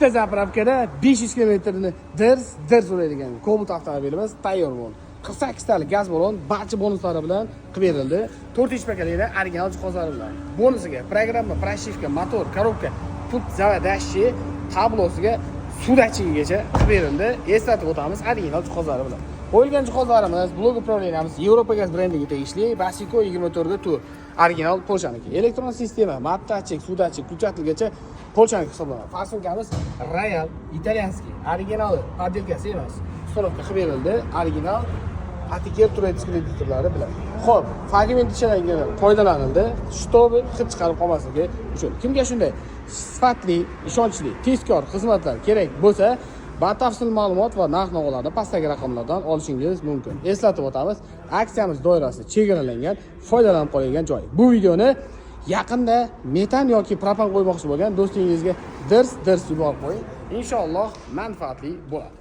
Bitta zapravkada 500 kilometrni dirs uradigan Cobalt avtomobilimiz tayyor bo'ldi. 48 talik gaz ballon barcha bonuslari bilan qilib berildi. 4 paketli original jihozlari bilan. Bonusiga programma, pрошивка, motor, korobka, pult zavadashi, tablosiga sudachigacha qilib berildi. Eslatib o'tamiz original jihozlari bilan. Qo'yilgan jihozlarimiz blok upravleniyamiz Yevropa gaz brendiga tegishli Basico 24 tur original Polshaniki. Elektron sistema, matdachik, sudachik, ключателgacha Polshaniki hisoblanadi. Fasilkamiz Royal italyanskiy, original modelkasi emas. Ustolovka qilib berildi. Original Atiker Turret kreditorlari bilan. Xo'p, fragment ishlagan foydalanildi. Shtobi hid chiqarib qolmasligi uchun. Kimga shunday sifatli, ishonchli, tezkor xizmatlar kerak bo'lsa, batafsil ma'lumot va narx-navolarni pastdagi raqamlardan olishingiz mumkin. Eslatib o'tamiz, aksiyamiz doirasida chegaralangan, foydalanib qoladigan joy. Bu videoni yaqinda metan yoki propan qo'ymoqchi bo'lgan do'stingizga dirs yuborib qo'ying. Inshaalloh manfaatli bo'ladi.